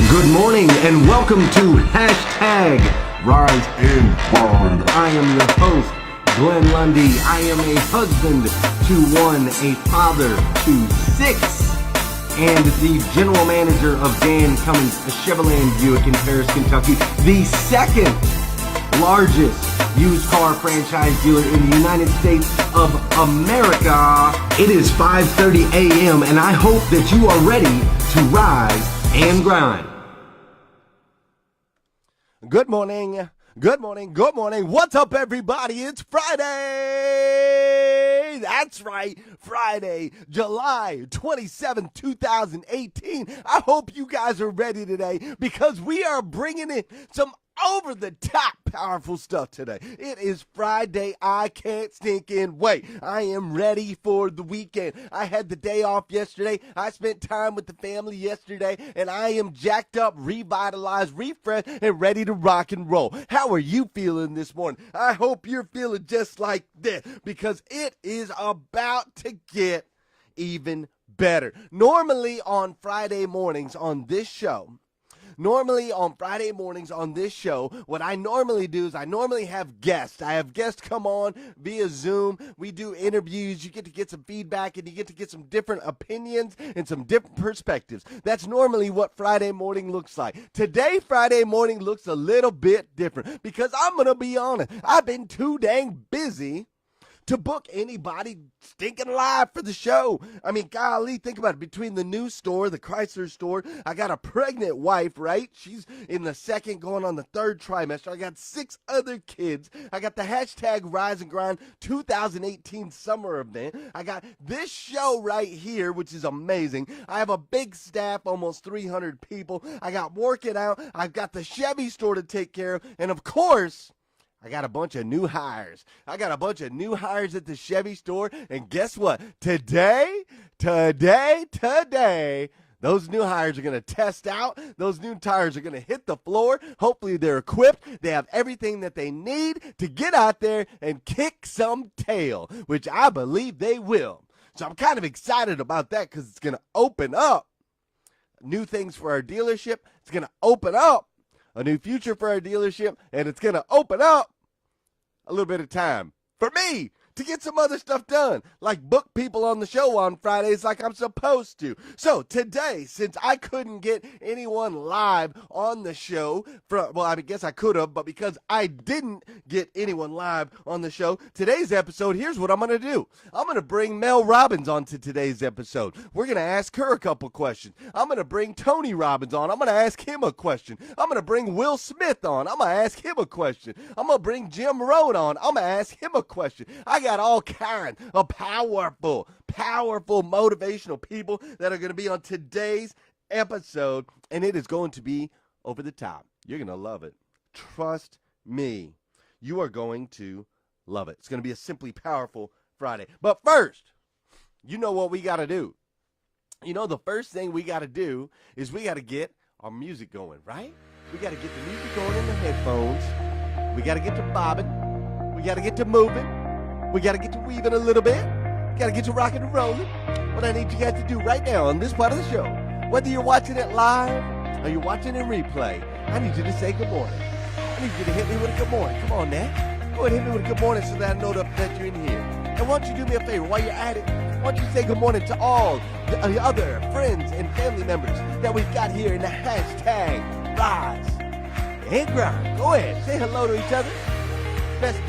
Good morning and welcome to Hashtag Rise and Grind. I am your host, Glenn Lundy. I am a husband to one, a father to six, and the general manager of Dan Cummins Chevrolet Buick in Paris, Kentucky, the second largest used car franchise dealer in the United States of America. It is 5:30 a.m. and I hope that you are ready to rise and grind. Good morning. Good morning. Good morning. What's up, everybody? It's Friday. That's right. Friday, July 27, 2018. I hope you guys are ready today because we are bringing in some over-the-top powerful stuff today. It is Friday. I can't stinking wait. I am ready for the weekend. I had the day off yesterday. I spent time with the family yesterday, and I am jacked up, revitalized, refreshed, and ready to rock and roll. How are you feeling this morning? I hope you're feeling just like this because it is about to get even better. Normally on Friday mornings on this show, what I normally do is I normally have guests. I have guests come on via Zoom. We do interviews. You get to get some feedback and you get to get some different opinions and some different perspectives. That's normally what Friday morning looks like. Today, Friday morning looks a little bit different because I'm going to be honest. I've been too dang busy to book anybody stinking alive for the show. I mean, golly, think about it. Between the new store, the Chrysler store, I got a pregnant wife, right? She's in the second, going on the third trimester. I got 6 other kids. I got the Hashtag Rise and Grind 2018 summer event. I got this show right here, which is amazing. I have a big staff, almost 300 people. I got working out. I've got the Chevy store to take care of. And of course, I got a bunch of new hires. I got a bunch of new hires at the Chevy store. And guess what? Today, those new hires are going to test out. Those new tires are going to hit the floor. Hopefully they're equipped. They have everything that they need to get out there and kick some tail, which I believe they will. So I'm kind of excited about that because it's going to open up new things for our dealership. It's going to open up a new future for our dealership, and it's going to open up a little bit of time for me to get some other stuff done, like book people on the show on Fridays like I'm supposed to. So today, since I couldn't get anyone live on the show, I guess I could have, but because I didn't get anyone live on the show, today's episode, here's what I'm going to do. I'm going to bring Mel Robbins on to today's episode. We're going to ask her a couple questions. I'm going to bring Tony Robbins on. I'm going to ask him a question. I'm going to bring Will Smith on. I'm going to ask him a question. I'm going to bring Jim Rohn on. I'm going to ask him a question. I got all kinds of powerful, motivational people that are going to be on today's episode, and it is going to be over the top. You're going to love it. Trust me. You are going to love it. It's going to be a simply powerful Friday. But first, you know what we got to do. You know, the first thing we got to do is we got to get our music going, right? We got to get the music going in the headphones. We got to get to bobbing. We got to get to moving. We got to get to weaving a little bit. Got to get to rocking and rolling. What I need you guys to do right now on this part of the show, whether you're watching it live or you're watching it in replay, I need you to say good morning. I need you to hit me with a good morning. Come on now. Go ahead and hit me with a good morning so that I know that you're in here. And why don't you do me a favor while you're at it? Why don't you say good morning to all the other friends and family members that we've got here in the Hashtag Rise and Grind. Go ahead. Say hello to each other. Best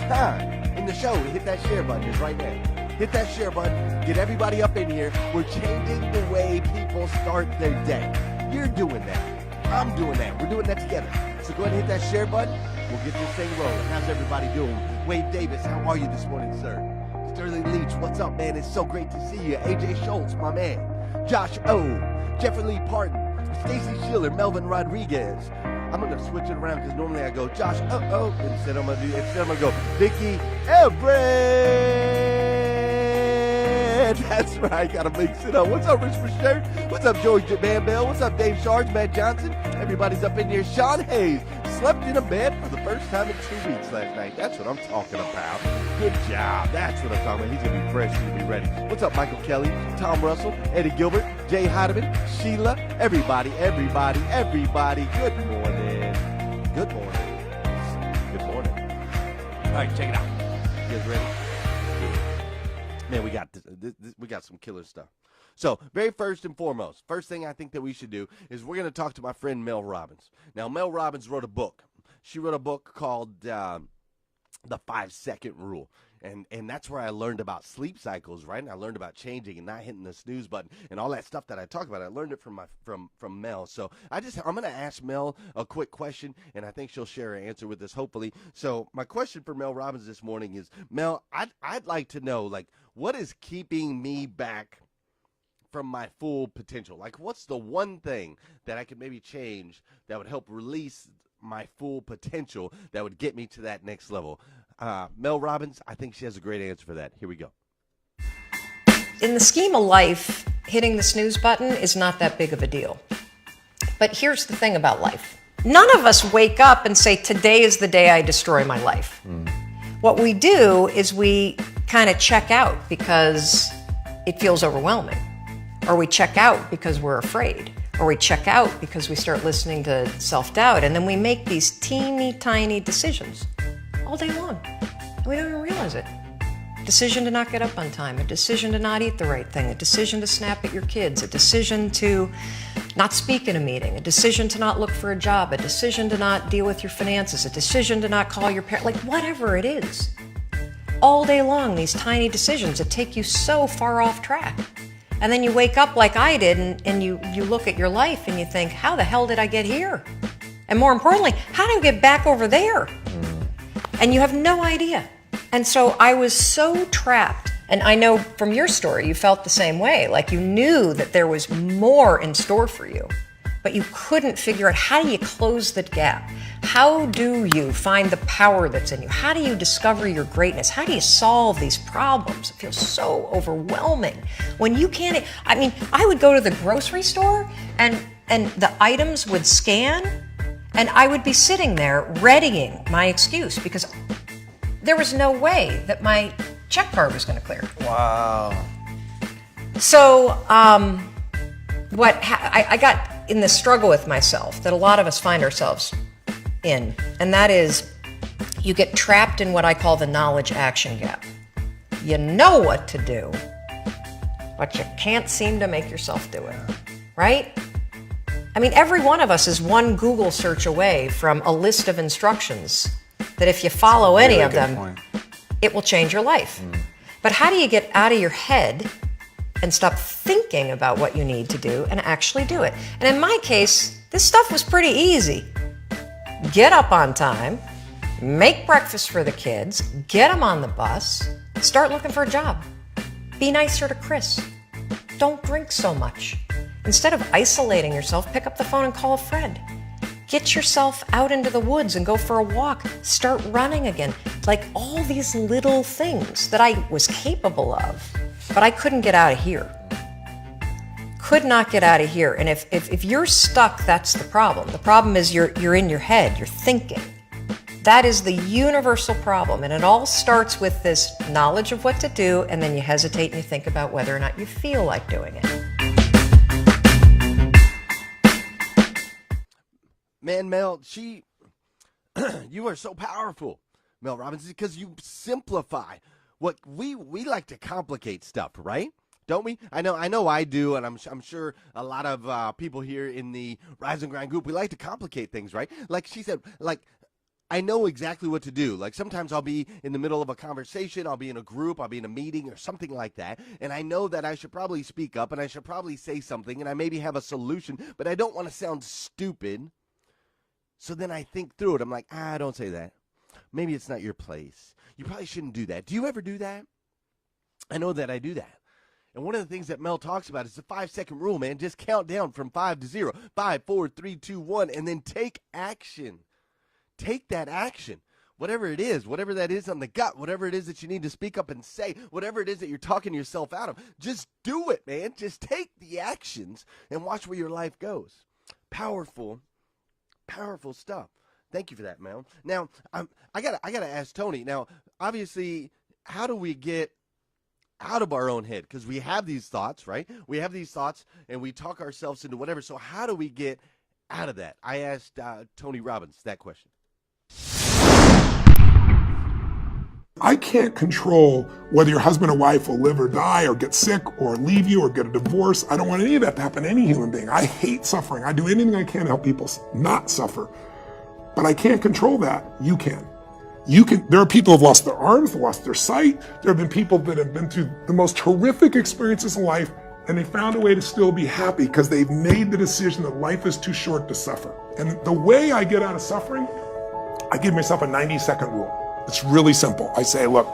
time in the show to hit that share button is right now. Hit that share button. Get everybody up in here. We're changing the way people start their day. You're doing that. I'm doing that. We're doing that together. So go ahead and hit that share button. We'll get this thing rolling. How's everybody doing? Wade Davis, how are you this morning, sir? Sterling Leach, what's up, man? It's so great to see you. AJ Schultz, my man. Josh O. Jeffrey Lee Parton. Stacy Schiller. Melvin Rodriguez. I'm going to switch it around because normally I go Josh, instead I'm going to go Vicky Everett. That's right, got to mix it up. What's up, Rich Shirt? What's up, George Bambell? What's up, Dave Sharge, Matt Johnson? Everybody's up in here. Sean Hayes, slept in a bed for the first time in 2 weeks last night. That's what I'm talking about. Good job. That's what I'm talking about. He's going to be fresh. He's going to be ready. What's up, Michael Kelly, Tom Russell, Eddie Gilbert, Jay Heidemann, Sheila, everybody. Good morning. Good morning. Good morning. All right, check it out. You guys ready? Man, we got this, we got some killer stuff. So, very first and foremost, first thing I think that we should do is we're going to talk to my friend Mel Robbins. Now, Mel Robbins wrote a book. She wrote a book called The 5-Second Rule. And that's where I learned about sleep cycles, right? And I learned about changing and not hitting the snooze button and all that stuff that I talk about. I learned it from Mel. So I'm going to ask Mel a quick question, and I think she'll share her answer with us, hopefully. So my question for Mel Robbins this morning is, Mel, I'd like to know, like, what is keeping me back from my full potential? Like, what's the one thing that I could maybe change that would help release my full potential that would get me to that next level? Mel Robbins, I think she has a great answer for that. Here we go. In the scheme of life, hitting the snooze button is not that big of a deal. But here's the thing about life. None of us wake up and say, today is the day I destroy my life. What we do is we kind of check out because it feels overwhelming. Or we check out because we're afraid. Or we check out because we start listening to self-doubt. And then we make these teeny tiny decisions all day long. And we don't even realize it. Decision to not get up on time, a decision to not eat the right thing, a decision to snap at your kids, a decision to not speak in a meeting, a decision to not look for a job, a decision to not deal with your finances, a decision to not call your parents, like whatever it is. All day long, these tiny decisions that take you so far off track. And then you wake up like I did and you look at your life and you think, how the hell did I get here? And more importantly, how do I get back over there? And you have no idea. And so I was so trapped. And I know from your story, you felt the same way. Like you knew that there was more in store for you, but you couldn't figure out, how do you close the gap? How do you find the power that's in you? How do you discover your greatness? How do you solve these problems? It feels so overwhelming when you can't. I mean, I would go to the grocery store and the items would scan and I would be sitting there readying my excuse because there was no way that my check card was going to clear. Wow. So I got in this struggle with myself that a lot of us find ourselves in, and that is you get trapped in what I call the knowledge action gap. You know what to do, but you can't seem to make yourself do it, right? I mean, every one of us is one Google search away from a list of instructions that if you follow any of them, it will change your life. But how do you get out of your head and stop thinking about what you need to do and actually do it? And in my case, this stuff was pretty easy. Get up on time, make breakfast for the kids, get them on the bus, start looking for a job. Be nicer to Chris. Don't drink so much. Instead of isolating yourself, pick up the phone and call a friend. Get yourself out into the woods and go for a walk. Start running again. Like all these little things that I was capable of, but I couldn't get out of here. Could not get out of here. And if you're stuck, that's the problem. The problem is you're in your head, you're thinking. That is the universal problem. And it all starts with this knowledge of what to do, and then you hesitate and you think about whether or not you feel like doing it. Man, Mel, you are so powerful, Mel Robbins, because you simplify what we like to complicate stuff, right? Don't we? I know I do, and I'm sure a lot of people here in the Rise and Grind group, we like to complicate things, right? Like she said, like, I know exactly what to do. Like sometimes I'll be in the middle of a conversation, I'll be in a group, I'll be in a meeting or something like that, and I know that I should probably speak up and I should probably say something, and I maybe have a solution, but I don't want to sound stupid. So then I think through it. I'm like, don't say that. Maybe it's not your place. You probably shouldn't do that. Do you ever do that? I know that I do that. And one of the things that Mel talks about is the 5-second rule, man. Just count down from 5 to 0. 5, 4, 3, 2, 1, and then take action. Take that action. Whatever it is, whatever that is on the gut, whatever it is that you need to speak up and say, whatever it is that you're talking yourself out of, just do it, man. Just take the actions and watch where your life goes. Powerful stuff. Thank you for that, Mel. Now, I gotta ask Tony. Now, obviously, how do we get out of our own head? Because we have these thoughts, right? We have these thoughts, and we talk ourselves into whatever. So, how do we get out of that? I asked Tony Robbins that question. I can't control whether your husband or wife will live or die or get sick or leave you or get a divorce. I don't want any of that to happen to any human being. I hate suffering. I do anything I can to help people not suffer. But I can't control that. You can. There are people who have lost their arms, lost their sight. There have been people that have been through the most horrific experiences in life, and they found a way to still be happy because they've made the decision that life is too short to suffer. And the way I get out of suffering, I give myself a 90-second rule. It's really simple. I say, look,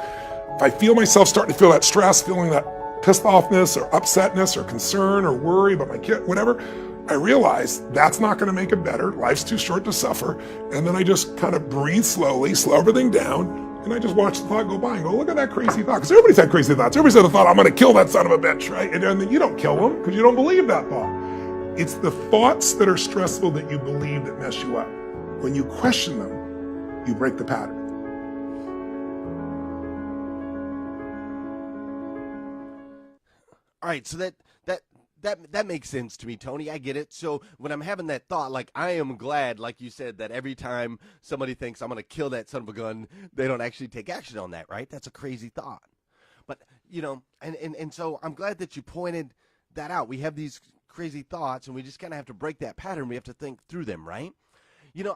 if I feel myself starting to feel that stress, feeling that pissed offness or upsetness or concern or worry about my kid, whatever, I realize that's not going to make it better. Life's too short to suffer. And then I just kind of breathe slowly, slow everything down, and I just watch the thought go by and go, look at that crazy thought. Because everybody's had crazy thoughts. Everybody's had a thought, I'm going to kill that son of a bitch, right? And then you don't kill them because you don't believe that thought. It's the thoughts that are stressful that you believe that mess you up. When you question them, you break the pattern. All right, so that makes sense to me, Tony. I get it. So when I'm having that thought, like, I am glad, like you said, that every time somebody thinks I'm going to kill that son of a gun, they don't actually take action on that, right? That's a crazy thought. But, and so I'm glad that you pointed that out. We have these crazy thoughts, and we just kind of have to break that pattern. We have to think through them, right?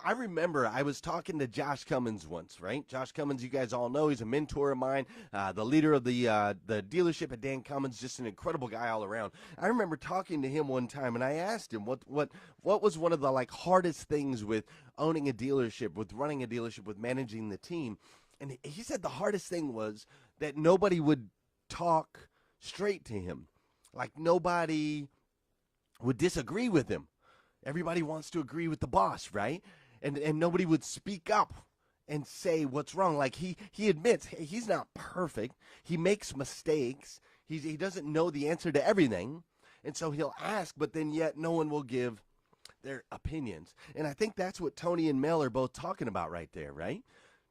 I remember I was talking to Josh Cummins once, right? Josh Cummins, you guys all know, he's a mentor of mine, the leader of the dealership at Dan Cummins, just an incredible guy all around. I remember talking to him one time, and I asked him what was one of the hardest things with owning a dealership, with running a dealership, with managing the team. And he said the hardest thing was that nobody would talk straight to him. Like, nobody would disagree with him. Everybody wants to agree with the boss, right? And nobody would speak up and say what's wrong. Like, he admits, hey, he's not perfect. He makes mistakes. He doesn't know the answer to everything. And so he'll ask, but then yet no one will give their opinions. And I think that's what Tony and Mel are both talking about right there, right?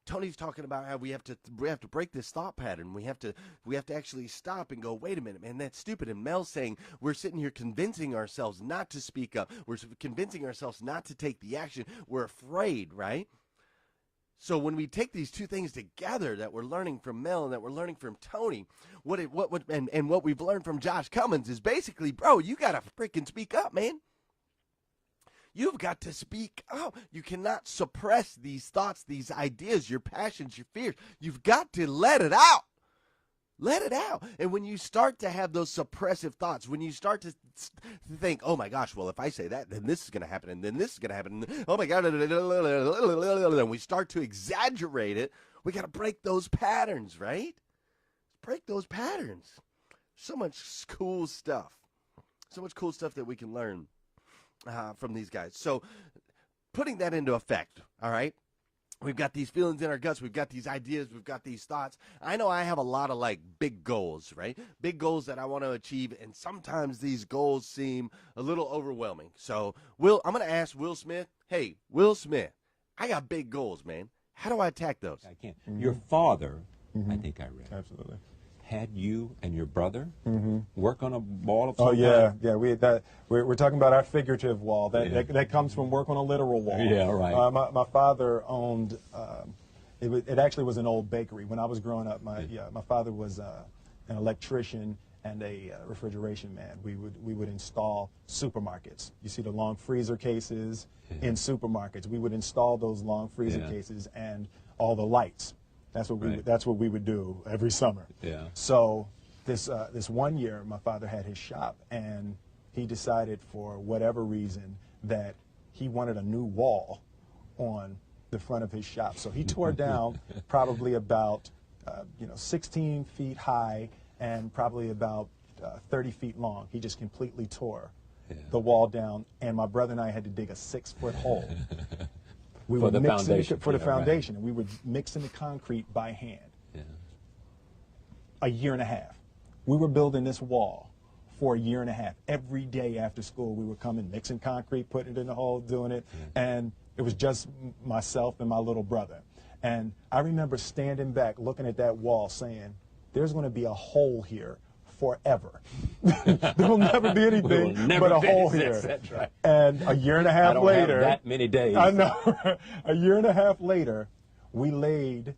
Tony's talking about how we have to break this thought pattern. We have to actually stop and go, wait a minute, man, that's stupid. And Mel's saying we're sitting here convincing ourselves not to speak up. We're convincing ourselves not to take the action. We're afraid, right? So when we take these two things together that we're learning from Mel and that we're learning from Tony, what we've learned from Josh Cummins is basically, bro, you got to freaking speak up, man. You've got to speak up. You cannot suppress these thoughts, these ideas, your passions, your fears. You've got to let it out. Let it out. And when you start to have those suppressive thoughts, when you start to think, oh my gosh, well, if I say that, then this is going to happen, and then this is going to happen, and oh my God, and we start to exaggerate it, we got to break those patterns, right? Break those patterns. So much cool stuff. So much cool stuff that we can learn from these guys. So putting that into effect, all right? We've got these feelings in our guts. We've got these ideas. We've got these thoughts. I know I have a lot of big goals, right? Big goals that I want to achieve, and sometimes these goals seem a little overwhelming. So I'm going to ask Will Smith, hey, Will Smith, I got big goals, man. How do I attack those? I can't. Mm-hmm. Your father, I think I read. Absolutely. Had you and your brother work on a wall of some Oh yeah, kind? yeah. We're talking about our figurative wall. That comes from work on a literal wall. Yeah, right. My father owned. It actually was an old bakery when I was growing up. My father was an electrician and a refrigeration man. We would install supermarkets. You see the long freezer cases in supermarkets. We would install those long freezer cases and all the lights. That's what we would do every summer. Yeah. So this one year, my father had his shop, and he decided for whatever reason that he wanted a new wall on the front of his shop. So he tore down probably about 16 feet high and probably about 30 feet long. He just completely tore the wall down, and my brother and I had to dig a 6-foot hole. We for were the mixing foundation. for the foundation, Right. and we were mixing the concrete by hand. Yeah. A year and a half. We were building this wall for a year and a half. Every day after school, we were coming, mixing concrete, putting it in the hole, doing it. And It was just myself and my little brother. And I remember standing back, looking at that wall, saying, there's going to be a hole here forever. There will never be anything but a hole here. That's right. And a year and a half later, have that many days. I know. A year and a half later, we laid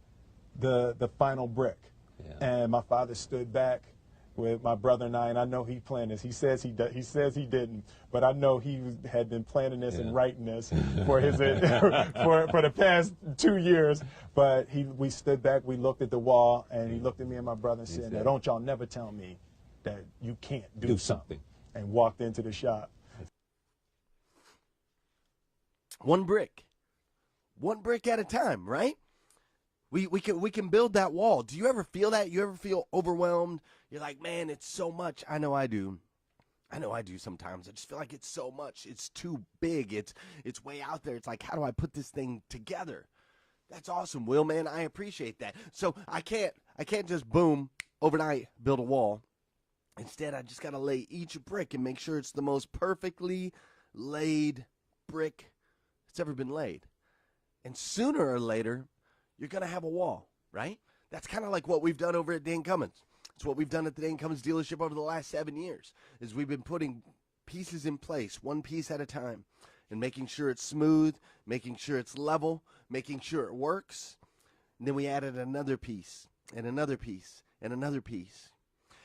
the final brick. Yeah. And my father stood back with my brother and I know he planned this. He says he didn't, but I know he had been planning this and writing this for his for the past 2 years. But we stood back, we looked at the wall, and he looked at me and my brother and said, "Now, don't y'all never tell me that you can't do something." And walked into the shop. One brick at a time, right? We can build that wall. Do you ever feel that? You ever feel overwhelmed? You're like, man, it's so much. I know I do sometimes. I just feel like it's so much. It's too big. It's way out there. It's like, how do I put this thing together? That's awesome, Will, man. I appreciate that. So I can't just boom overnight build a wall. Instead, I just got to lay each brick and make sure it's the most perfectly laid brick that's ever been laid. And sooner or later, you're going to have a wall, right? That's kind of like what we've done over at Dane Cummins. It's what we've done at the Dane Cummins dealership over the last 7 years, is we've been putting pieces in place, one piece at a time, and making sure it's smooth, making sure it's level, making sure it works. And then we added another piece and another piece and another piece.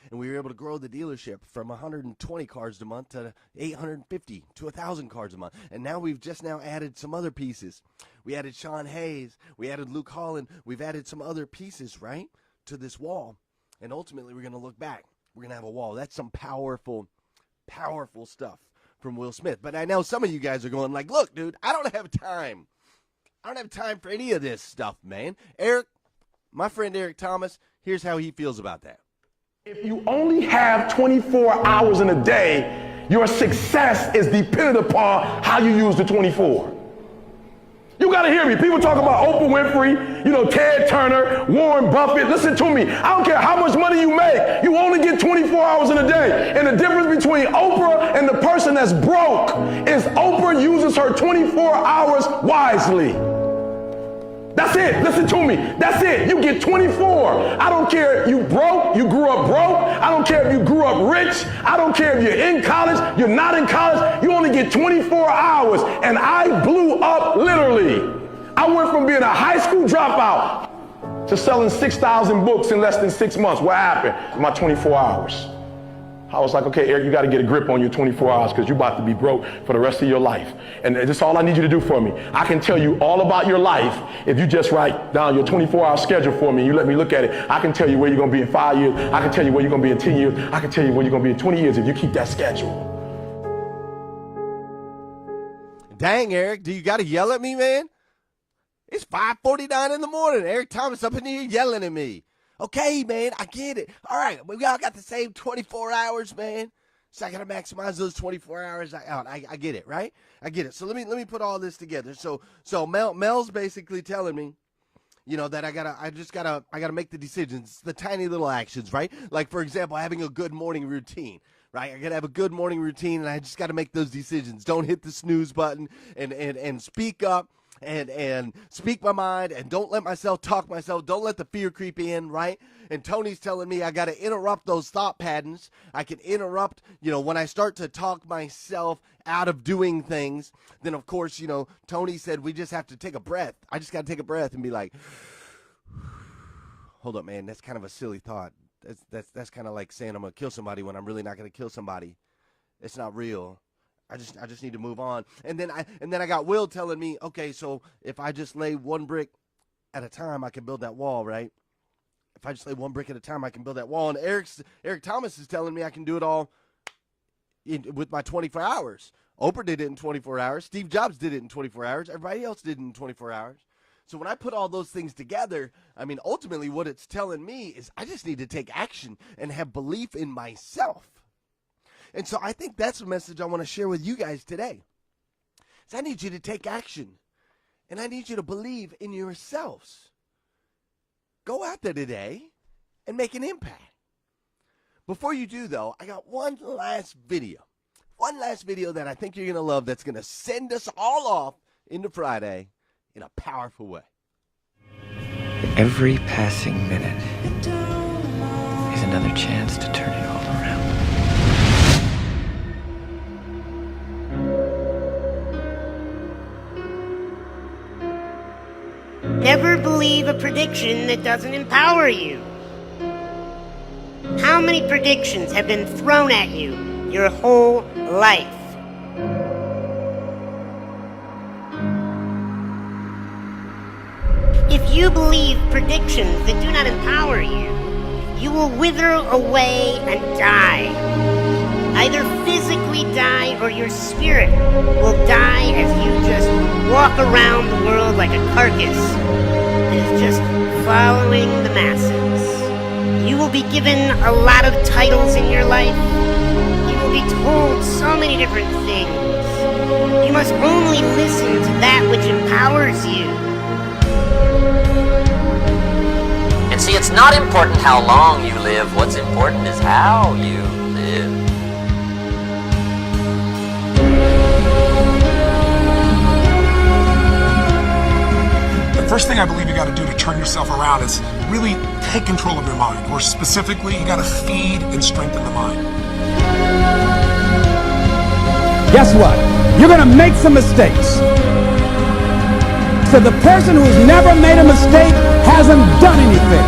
And we were able to grow the dealership from 120 cars a month to 850 to 1,000 cars a month. And now we've just now added some other pieces. We added Sean Hayes. We added Luke Holland. We've added some other pieces, right, to this wall. And ultimately, we're going to look back. We're going to have a wall. That's some powerful, powerful stuff from Will Smith. But I know some of you guys are going like, look, dude, I don't have time. I don't have time for any of this stuff, man. Eric, my friend Eric Thomas, here's how he feels about that. If you only have 24 hours in a day, your success is dependent upon how you use the 24. You got to hear me. People talk about Oprah Winfrey, Ted Turner, Warren Buffett. Listen to me. I don't care how much money you make. You only get 24 hours in a day. And the difference between Oprah and the person that's broke is Oprah uses her 24 hours wisely. That's it. Listen to me. That's it. You get 24. I don't care if you broke, you grew up broke. I don't care if you grew up rich. I don't care if you're in college, you're not in college. You only get 24 hours. And I blew up literally. I went from being a high school dropout to selling 6,000 books in less than 6 months. What happened? My 24 hours. I was like, okay, Eric, you got to get a grip on your 24 hours because you're about to be broke for the rest of your life. And that's all I need you to do for me. I can tell you all about your life if you just write down your 24-hour schedule for me and you let me look at it. I can tell you where you're going to be in 5 years. I can tell you where you're going to be in 10 years. I can tell you where you're going to be in 20 years if you keep that schedule. Dang, Eric, do you got to yell at me, man? It's 5:49 in the morning. Eric Thomas up in here yelling at me. Okay, man, I get it. All right, we all got the same 24 hours, man. So I got to maximize those 24 hours out. I get it, right? I get it. So let me put all this together. So Mel's basically telling me, that I gotta make the decisions, the tiny little actions, right? Like, for example, having a good morning routine. Right, I gotta have a good morning routine, and I just gotta make those decisions. Don't hit the snooze button, and speak up, and speak my mind, and don't let myself talk myself. Don't let the fear creep in, right? And Tony's telling me I gotta interrupt those thought patterns. I can interrupt, when I start to talk myself out of doing things. Then of course, Tony said we just have to take a breath. I just gotta take a breath and be like, hold up, man. That's kind of a silly thought. That's kind of like saying I'm gonna kill somebody when I'm really not gonna kill somebody. It's not real. I just need to move on. And then I got Will telling me, okay, so if I just lay one brick at a time, I can build that wall, right? If I just lay one brick at a time, I can build that wall. And Eric Thomas is telling me I can do it all with my 24 hours. Oprah did it in 24 hours. Steve Jobs did it in 24 hours. Everybody else did it in 24 hours. So when I put all those things together, ultimately what it's telling me is I just need to take action and have belief in myself. And so I think that's a message I want to share with you guys today. So I need you to take action, and I need you to believe in yourselves. Go out there today and make an impact. Before you do, though, I got one last video that I think you're going to love that's going to send us all off into Friday in a powerful way. Every passing minute is another chance to turn it all around. Never believe a prediction that doesn't empower you. How many predictions have been thrown at you your whole life? If you believe predictions that do not empower you, you will wither away and die. Either physically die or your spirit will die as you just walk around the world like a carcass that is just following the masses. You will be given a lot of titles in your life. You will be told so many different things. You must only listen to that which empowers you. And see, it's not important how long you live. What's important is how you live. The first thing I believe you got to do to turn yourself around is really take control of your mind, or specifically, you got to feed and strengthen the mind. Guess what? You're going to make some mistakes. So the person who's never made a mistake hasn't done anything.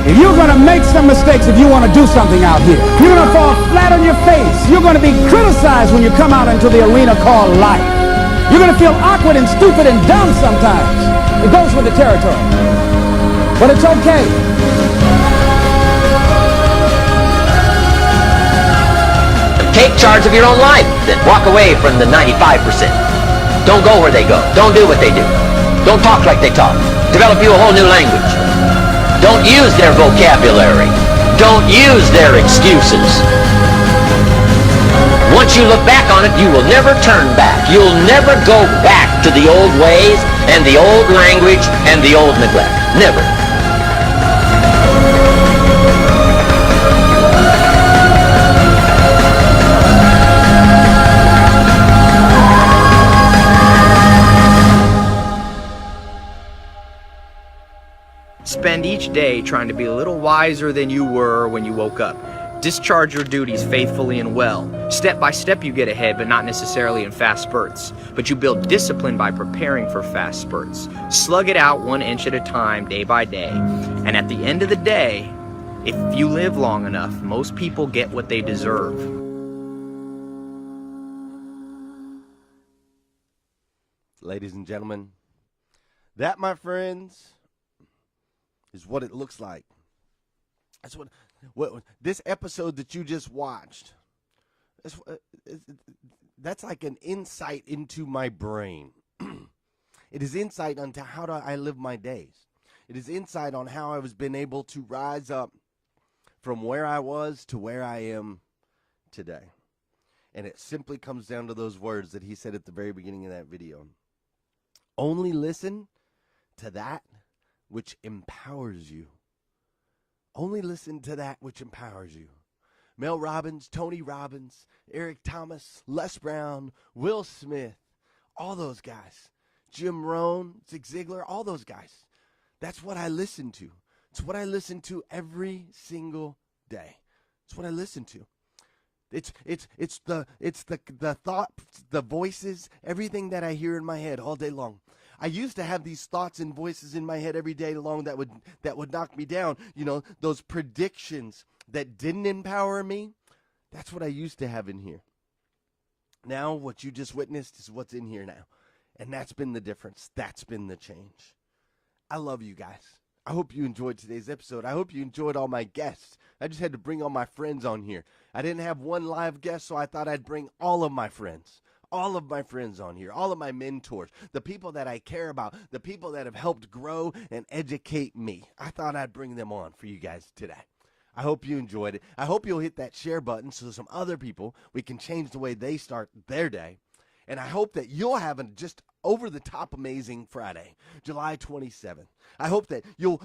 If you're going to make some mistakes, if you want to do something out here, you're going to fall flat on your face. You're going to be criticized when you come out into the arena called life. You're going to feel awkward and stupid and dumb sometimes. It goes with the territory. But it's okay. Take charge of your own life, then walk away from the 95%. Don't go where they go. Don't do what they do. Don't talk like they talk. Develop you a whole new language. Don't use their vocabulary. Don't use their excuses. Once you look back on it, you will never turn back. You'll never go back to the old ways and the old language and the old neglect. Never. Spend each day trying to be a little wiser than you were when you woke up. Discharge your duties faithfully and well. Step by step you get ahead, but not necessarily in fast spurts. But you build discipline by preparing for fast spurts. Slug it out 1 inch at a time, day by day. And at the end of the day, if you live long enough, most people get what they deserve. Ladies and gentlemen, that, my friends, is what it looks like. That's what this episode that you just watched, that's like an insight into my brain. It is insight into how I live my days. It is insight on how I was been able to rise up from where I was to where I am today. And it simply comes down to those words that he said at the very beginning of that video. Only listen to that which empowers you. Only listen to that which empowers you. Mel Robbins, Tony Robbins, Eric Thomas, Les Brown, Will Smith, all those guys. Jim Rohn, Zig Ziglar, all those guys. That's what I listen to. It's what I listen to every single day. It's what I listen to. It's the thought, the voices, everything that I hear in my head all day long. I used to have these thoughts and voices in my head every day long that would knock me down. You know, those predictions that didn't empower me. That's what I used to have in here. Now what you just witnessed is what's in here now. And that's been the difference. That's been the change. I love you guys. I hope you enjoyed today's episode. I hope you enjoyed all my guests. I just had to bring all my friends on here. I didn't have one live guest, so I thought I'd bring all of my friends. All of my friends on here, all of my mentors, the people that I care about, the people that have helped grow and educate me. I thought I'd bring them on for you guys today. I hope you enjoyed it. I hope you'll hit that share button so some other people, we can change the way they start their day. And I hope that you'll have a just over-the-top amazing Friday, July 27th. I hope that you'll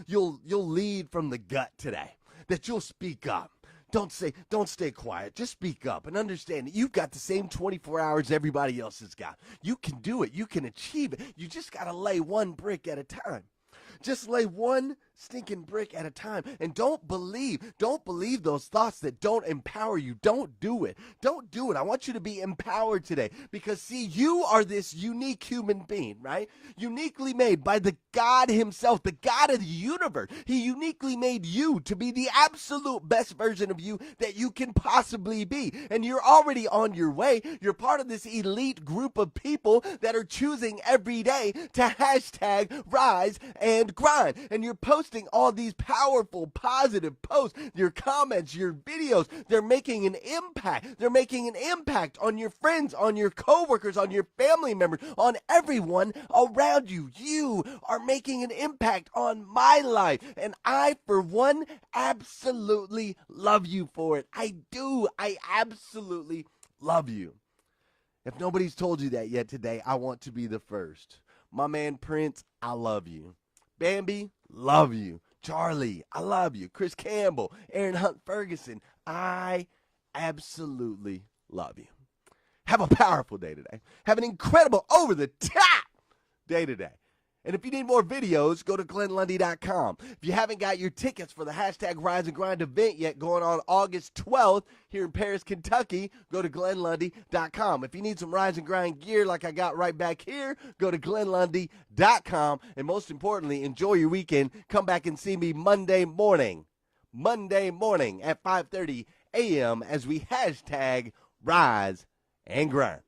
lead from the gut today, that you'll speak up. Don't stay quiet. Just speak up and understand that you've got the same 24 hours everybody else has got. You can do it. You can achieve it. You just got to lay one brick at a time. Just lay one stinking brick at a time. And don't believe those thoughts that don't empower you. Don't do it. Don't do it. I want you to be empowered today because, see, you are this unique human being, right? Uniquely made by the God himself, the God of the universe. He uniquely made you to be the absolute best version of you that you can possibly be. And you're already on your way. You're part of this elite group of people that are choosing every day to hashtag rise and grind. And you're posting all these powerful, positive posts, your comments, your videos. They're making an impact. They're making an impact on your friends, on your coworkers, on your family members, on everyone around you. You are making an impact on my life. And I, for one, absolutely love you for it. I do. I absolutely love you. If nobody's told you that yet today, I want to be the first. My man Prince, I love you. Bambi, love you. Charlie, I love you. Chris Campbell, Aaron Hunt Ferguson, I absolutely love you. Have a powerful day today. Have an incredible, over-the-top day today. And if you need more videos, go to GlennLundy.com. If you haven't got your tickets for the hashtag Rise and Grind event yet, going on August 12th here in Paris, Kentucky, go to GlennLundy.com. If you need some Rise and Grind gear like I got right back here, go to GlennLundy.com. And most importantly, enjoy your weekend. Come back and see me Monday morning at 5:30 a.m. as we hashtag Rise and Grind.